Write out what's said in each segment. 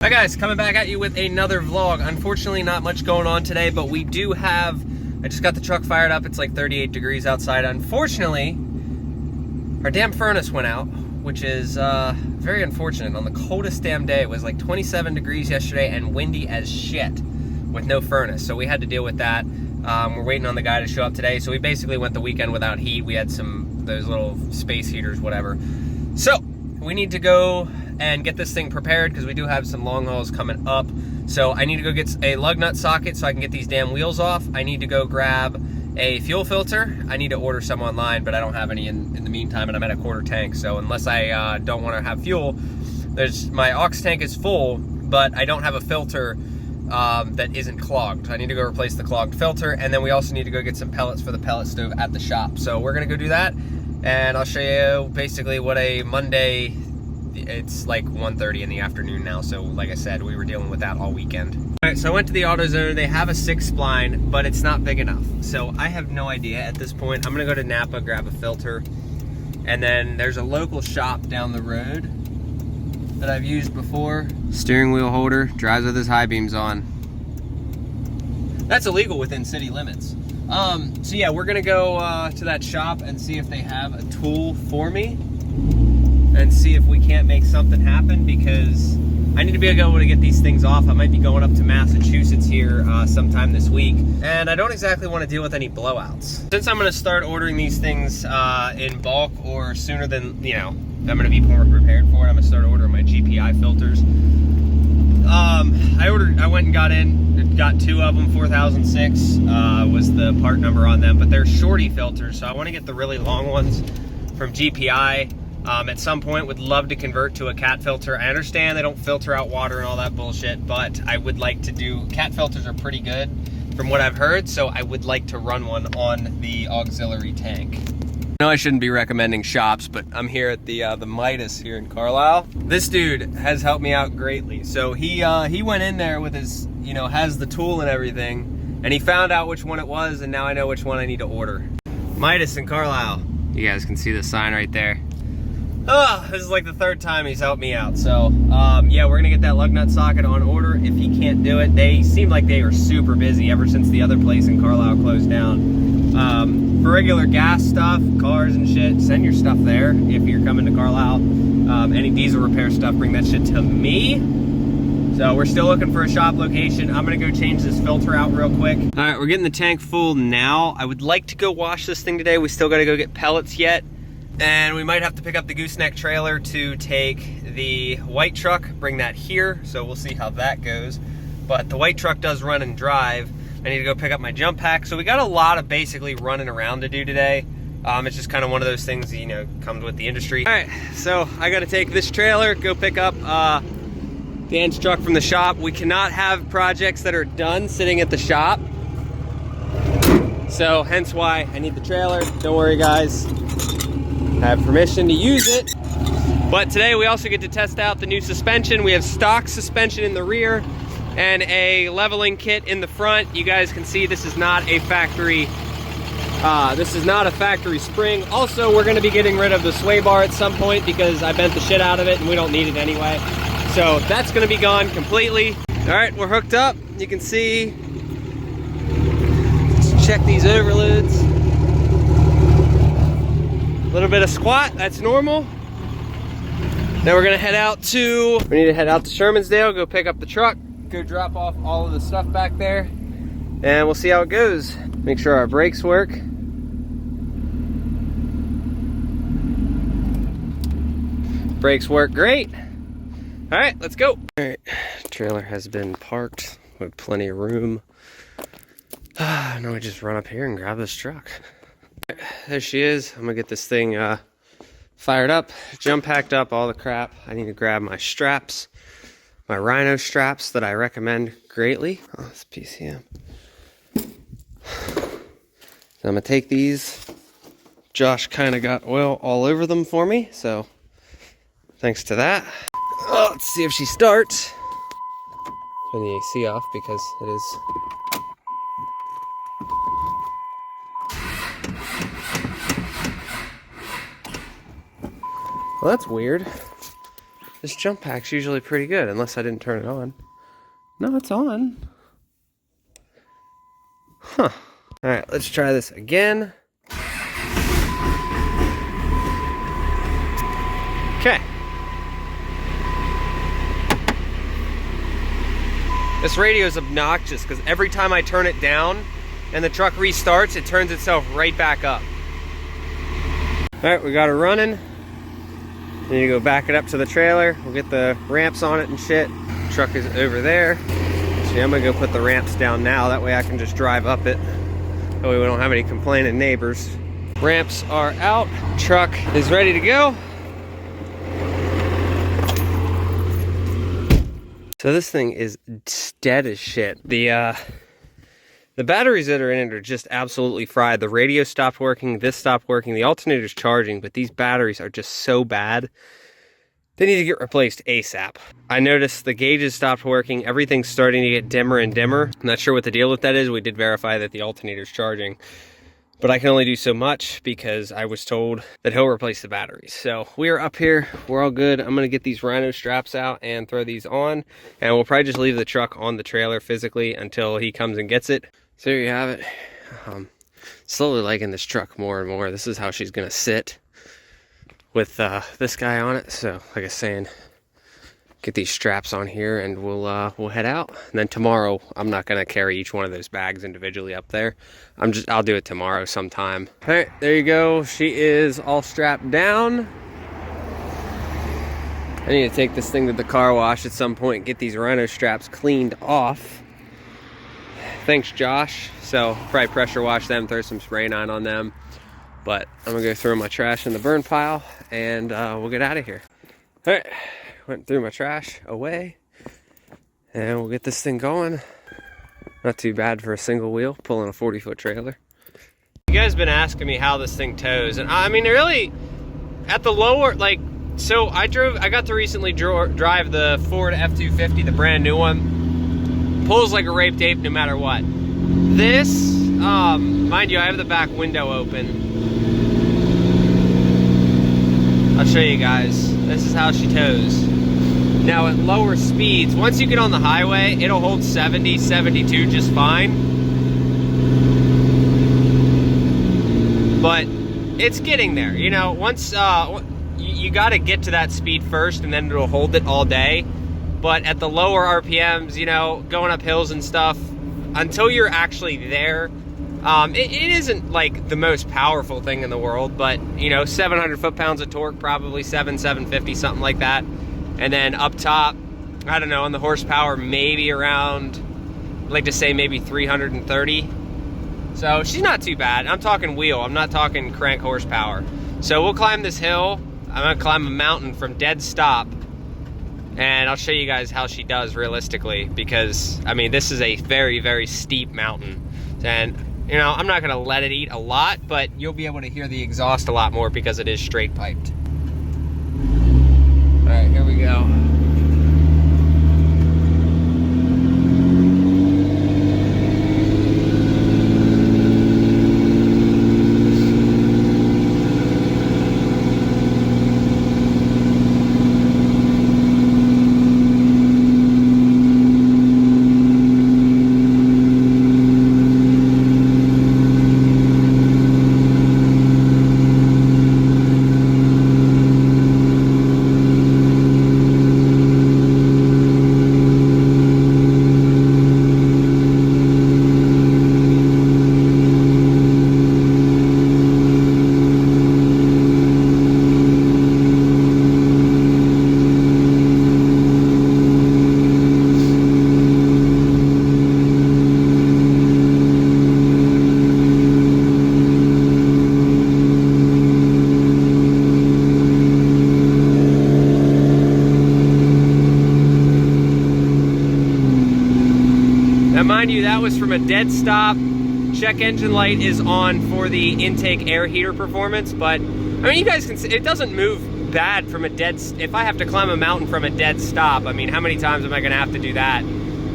Hi guys, coming back at you with another vlog. Unfortunately, not much going on today, but we do have, I just got the truck fired up. It's like 38 degrees outside. Unfortunately, our damn furnace went out, which is very unfortunate. On the coldest damn day, it was like 27 degrees yesterday and windy as shit with no furnace. So we had to deal with that. We're waiting on the guy to show up today. So we basically went the weekend without heat. We had those little space heaters, whatever. So we need to go and get this thing prepared because we do have some long hauls coming up. So I need to go get a lug nut socket so I can get these damn wheels off. I need to go grab a fuel filter. I need to order some online, but I don't have any in the meantime, and I'm at a quarter tank. So unless I don't want to have fuel, my aux tank is full, but I don't have a filter that isn't clogged. I need to go replace the clogged filter, and then we also need to go get some pellets for the pellet stove at the shop. So we're gonna go do that, and I'll show you basically what a Monday. It's like 1:30 in the afternoon now, so like I said, we were dealing with that all weekend. All right, so I went to the AutoZone. They have a 6 spline, but it's not big enough. So I have no idea at this point. I'm gonna go to Napa, grab a filter, and then there's a local shop down the road that I've used before. Steering wheel holder, drives with his high beams on. That's illegal within city limits. So yeah, we're gonna go to that shop and see if they have a tool for me, and see if we can't make something happen, because I need to be able to get these things off. I might be going up to Massachusetts here sometime this week, and I don't exactly want to deal with any blowouts. Since I'm going to start ordering these things in bulk, or sooner than, you know, I'm going to be more prepared for it, I'm going to start ordering my GPI filters. I went and got 2 of them, 4006 was the part number on them, but they're shorty filters, so I want to get the really long ones from GPI. At some point would love to convert to a cat filter. I understand they don't filter out water and all that bullshit, but I would like to do, cat filters are pretty good from what I've heard, so I would like to run one on the auxiliary tank. I know I shouldn't be recommending shops, but I'm here at the Midas here in Carlisle. This dude has helped me out greatly. So he went in there with his, you know, has the tool and everything, and he found out which one it was, and now I know which one I need to order. Midas in Carlisle. You guys can see the sign right there. Oh, this is like the 3rd time he's helped me out. So yeah, we're gonna get that lug nut socket on order if he can't do it. They seem like they are super busy ever since the other place in Carlisle closed down. For regular gas stuff, cars and shit, send your stuff there if you're coming to Carlisle. Any diesel repair stuff, bring that shit to me. So we're still looking for a shop location. I'm gonna go change this filter out real quick. All right, we're getting the tank full now. I would like to go wash this thing today. We still gotta go get pellets yet. And we might have to pick up the gooseneck trailer to take the white truck, bring that here, so we'll see how that goes. But the white truck does run and drive. I need to go pick up my jump pack. So we got a lot of basically running around to do today. It's just kind of one of those things that, you know, comes with the industry. All right, so I gotta take this trailer, go pick up Dan's truck from the shop. We cannot have projects that are done sitting at the shop. So hence why I need the trailer. Don't worry guys. I have permission to use it, but today we also get to test out the new suspension. We have stock suspension in the rear and a leveling kit in the front. You guys can see this is not a factory spring. Also, we're gonna be getting rid of the sway bar at some point because I bent the shit out of it and we don't need it anyway. So that's gonna be gone completely. All right, we're hooked up. You can see, let's check these overloads. A little bit of squat, that's normal. Then we're gonna head out to, we need to head out to Shermansdale, go pick up the truck, go drop off all of the stuff back there, and we'll see how it goes. Make sure our brakes work. Brakes work great. All right, let's go. All right, trailer has been parked with plenty of room. Now we just run up here and grab this truck. There she is. I'm gonna get this thing fired up, jump packed up, all the crap. I need to grab my straps, my Rhino straps that I recommend greatly. Oh, it's PCM. So I'm gonna take these. Josh kind of got oil all over them for me, so thanks to that. Oh, let's see if she starts. Turn the AC off because it is. Well, that's weird. This jump pack's usually pretty good, unless I didn't turn it on. No, it's on. Huh. Alright, let's try this again. Okay. This radio is obnoxious because every time I turn it down and the truck restarts, it turns itself right back up. Alright, we got it running. Need to go back it up to the trailer. We'll get the ramps on it and shit. The truck is over there. So I'm gonna go put the ramps down now. That way I can just drive up it. That way we don't have any complaining neighbors. Ramps are out. Truck is ready to go. So this thing is dead as shit. The batteries that are in it are just absolutely fried. The radio stopped working, this stopped working, the alternator's charging, but these batteries are just so bad. They need to get replaced ASAP. I noticed the gauges stopped working, everything's starting to get dimmer and dimmer. I'm not sure what the deal with that is. We did verify that the alternator's charging, but I can only do so much because I was told that he'll replace the batteries. So we are up here, we're all good. I'm gonna get these Rhino straps out and throw these on, and we'll probably just leave the truck on the trailer physically until he comes and gets it. So there you have it. Slowly liking this truck more and more. This is how she's gonna sit with this guy on it. So like I was saying, get these straps on here and we'll head out. And then tomorrow, I'm not gonna carry each one of those bags individually up there. I'll do it tomorrow sometime. All right, there you go. She is all strapped down. I need to take this thing to the car wash at some point and get these Rhino straps cleaned off. Thanks, Josh. So probably pressure wash them, throw some spray nine on them. But I'm gonna go throw my trash in the burn pile and we'll get out of here. All right, went through my trash away and we'll get this thing going. Not too bad for a single wheel, pulling a 40-foot trailer. You guys been asking me how this thing tows, and I mean, really, at the lower, like, so I got to recently drive the Ford F-250, the brand new one. Pulls like a raped ape no matter what. This, mind you, I have the back window open. I'll show you guys. This is how she tows. Now at lower speeds, once you get on the highway, it'll hold 70, 72 just fine. But it's getting there. You know, once, you gotta get to that speed first and then it'll hold it all day. But at the lower RPMs, you know, going up hills and stuff, until you're actually there, it isn't like the most powerful thing in the world, but you know, 700 foot-pounds of torque, probably 750, something like that. And then up top, I don't know, on the horsepower, maybe around, I'd like to say maybe 330. So she's not too bad. I'm talking wheel, I'm not talking crank horsepower. So we'll climb this hill. I'm gonna climb a mountain from dead stop. And I'll show you guys how she does realistically, because I mean, this is a very, very steep mountain. And you know, I'm not gonna let it eat a lot, but you'll be able to hear the exhaust a lot more because it is straight piped. All right, here we go. Mind you, that was from a dead stop. Check engine light is on for the intake air heater performance, but I mean, you guys can see it doesn't move bad from a dead. If I have to climb a mountain from a dead stop, I mean, how many times am I going to have to do that?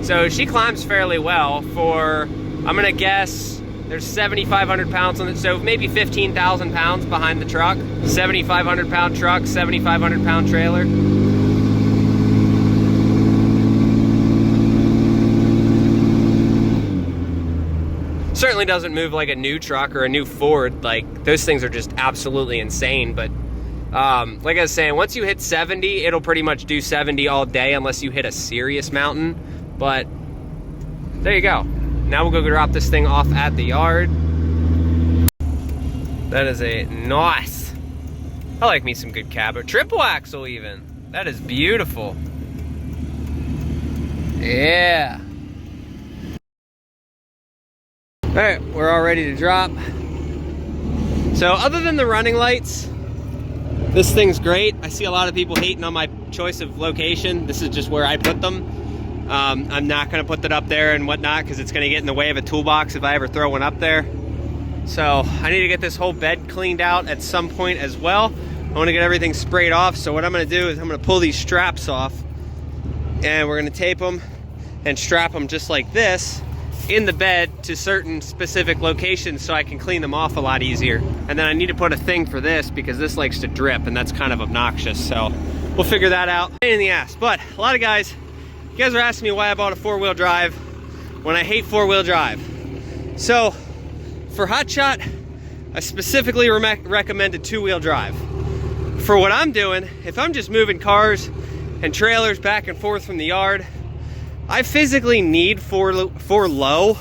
So she climbs fairly well for, I'm going to guess there's 7,500 pounds on it, so maybe 15,000 pounds behind the truck. 7,500 pound truck, 7,500 pound trailer. certainly doesn't move like a new truck or a new Ford. Like, those things are just absolutely insane. But like I was saying, once you hit 70, it'll pretty much do 70 all day unless you hit a serious mountain. But there you go. Now we'll go drop this thing off at the yard. That is a nice, I like me some good cab, triple axle even. That is beautiful. Yeah. All right, we're all ready to drop. So other than the running lights, this thing's great. I see a lot of people hating on my choice of location. This is just where I put them. I'm not gonna put that up there and whatnot because it's gonna get in the way of a toolbox if I ever throw one up there. So I need to get this whole bed cleaned out at some point as well. I wanna get everything sprayed off. So what I'm gonna do is I'm gonna pull these straps off and we're gonna tape them and strap them just like this in the bed to certain specific locations so I can clean them off a lot easier. And then I need to put a thing for this because this likes to drip and that's kind of obnoxious. So we'll figure that out. Pain in the ass, but a lot of guys, you guys are asking me why I bought a 4-wheel drive when I hate 4-wheel drive. So for Hotshot, I specifically recommend a 2-wheel drive. For what I'm doing, if I'm just moving cars and trailers back and forth from the yard, I physically need 4 low.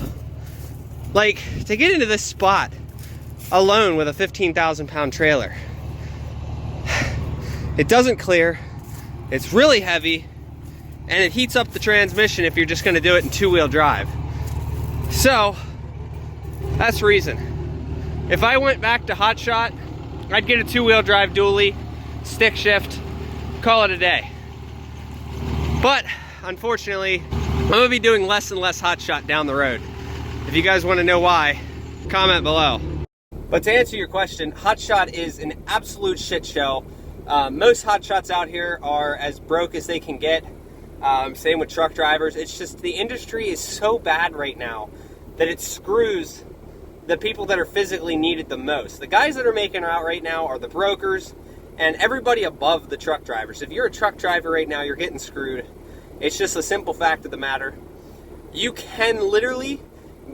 Like, to get into this spot alone with a 15,000 pound trailer. It doesn't clear, it's really heavy, and it heats up the transmission if you're just gonna do it in 2-wheel drive. So, that's the reason. If I went back to Hotshot, I'd get a 2-wheel drive dually, stick shift, call it a day. But, unfortunately, I'm gonna be doing less and less Hotshot down the road. If you guys wanna know why, comment below. But to answer your question, Hotshot is an absolute shit show. Most Hotshots out here are as broke as they can get. Same with truck drivers. It's just the industry is so bad right now that it screws the people that are physically needed the most. The guys that are making it out right now are the brokers and everybody above the truck drivers. If you're a truck driver right now, you're getting screwed. It's just a simple fact of the matter. You can literally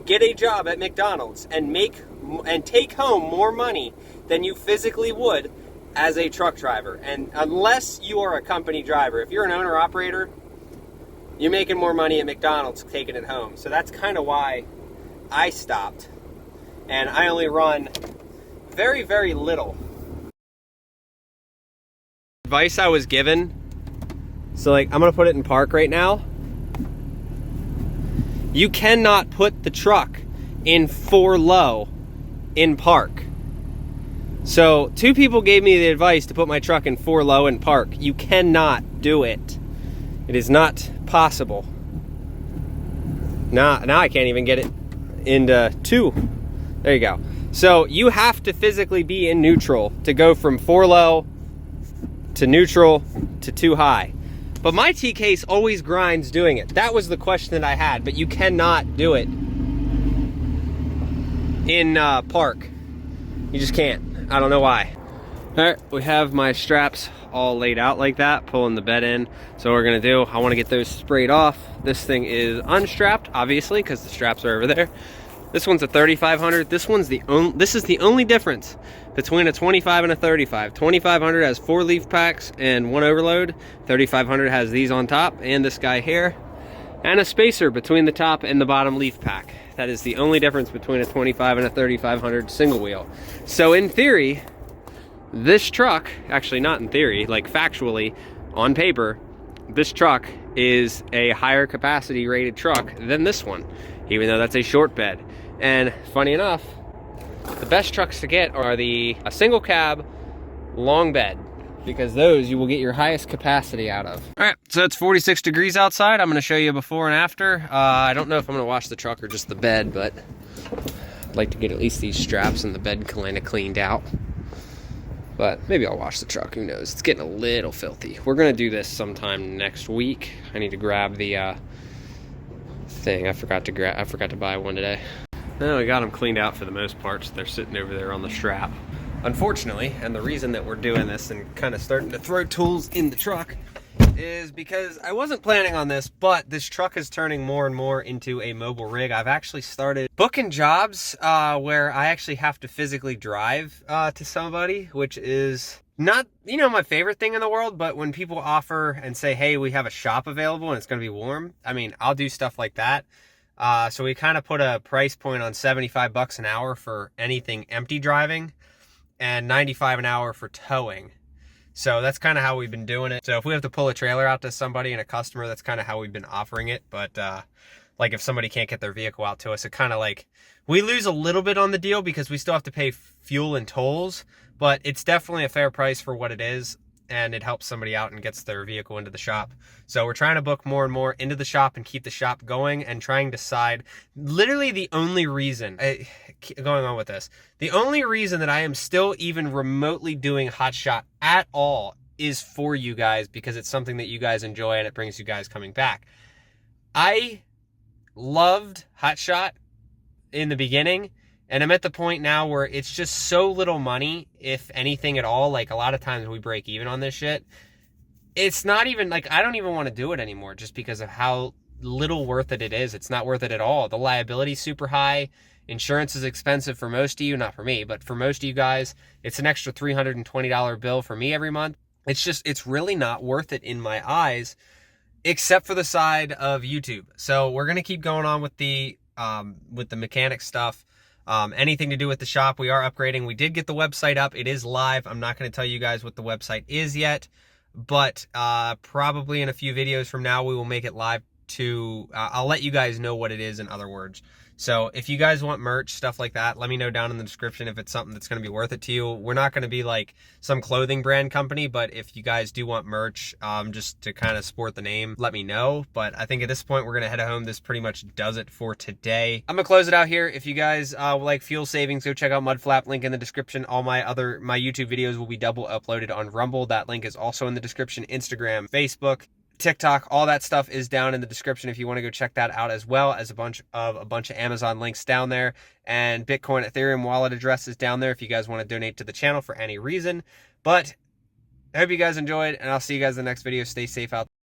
get a job at McDonald's and take home more money than you physically would as a truck driver. And unless you are a company driver, if you're an owner operator, you're making more money at McDonald's taking it home. So that's kind of why I stopped. And I only run very, very little. Advice I was given, so like I'm gonna put it in park right now. You cannot put the truck in 4 low in park. So 2 people gave me the advice to put my truck in 4 low in park. You cannot do it. It is not possible. Now I can't even get it into 2. There you go. So you have to physically be in neutral to go from 4 low to neutral to 2 high. But my T-Case always grinds doing it. That was the question that I had, but you cannot do it in park. You just can't. I don't know why. All right, we have my straps all laid out like that, pulling the bed in. So what we're gonna do, I wanna get those sprayed off. This thing is unstrapped, obviously, because the straps are over there. This one's a 3500. This is the only difference between a 25 and a 35. 2500 has 4 leaf packs and 1 overload. 3500 has these on top and this guy here, and a spacer between the top and the bottom leaf pack. That is the only difference between a 25 and a 3500 single wheel. So in theory, this truck, actually not in theory, like factually, on paper, this truck is a higher capacity rated truck than this one, even though that's a short bed. And funny enough, the best trucks to get are a single cab, long bed, because those you will get your highest capacity out of. All right, so it's 46 degrees outside. I'm gonna show you before and after. I don't know if I'm gonna wash the truck or just the bed, but I'd like to get at least these straps and the bed kind of cleaned out. But maybe I'll wash the truck, who knows? It's getting a little filthy. We're gonna do this sometime next week. I need to grab the thing. I forgot to buy one today. No, we got them cleaned out for the most part, so they're sitting over there on the strap. Unfortunately, and the reason that we're doing this and kind of starting to throw tools in the truck is because I wasn't planning on this, but this truck is turning more and more into a mobile rig. I've actually started booking jobs where I actually have to physically drive to somebody, which is not, you know, my favorite thing in the world, but when people offer and say, hey, we have a shop available and it's going to be warm, I mean, I'll do stuff like that. So we kind of put a price point on $75 an hour for anything empty driving and $95 an hour for towing. So that's kind of how we've been doing it. So if we have to pull a trailer out to somebody and a customer, that's kind of how we've been offering it. But like if somebody can't get their vehicle out to us, it kind of like, we lose a little bit on the deal because we still have to pay fuel and tolls, but it's definitely a fair price for what it is. And it helps somebody out and gets their vehicle into the shop. So we're trying to book more and more into the shop and keep the shop going and trying to decide. Literally the only reason, going on with this, the only reason that I am still even remotely doing Hotshot at all is for you guys, because it's something that you guys enjoy and it brings you guys coming back. I loved Hotshot in the beginning, and I'm at the point now where it's just so little money, if anything at all. Like a lot of times we break even on this shit. It's not even like, I don't even want to do it anymore just because of how little worth it is. It's not worth it at all. The liability's super high. Insurance is expensive for most of you, not for me, but for most of you guys, it's an extra $320 bill for me every month. It's just, it's really not worth it in my eyes, except for the side of YouTube. So we're going to keep going on with the mechanic stuff. Anything to do with the shop, we are upgrading. We did get the website up. It is live. I'm not going to tell you guys what the website is yet, but probably in a few videos from now, we will make it live to, I'll let you guys know what it is, in other words. So if you guys want merch, stuff like that, let me know down in the description if it's something that's going to be worth it to you. We're not going to be like some clothing brand company, but if you guys do want merch, just to kind of support the name, let me know. But I think at this point, we're going to head home. This pretty much does it for today. I'm going to close it out here. If you guys like fuel savings, go check out Mudflap, link in the description. All my YouTube videos will be double uploaded on Rumble. That link is also in the description. Instagram, Facebook, TikTok, all that stuff is down in the description if you want to go check that out, as well as a bunch of Amazon links down there, and Bitcoin, Ethereum wallet address is down there if you guys want to donate to the channel for any reason. But I hope you guys enjoyed, and I'll see you guys in the next video. Stay safe out there.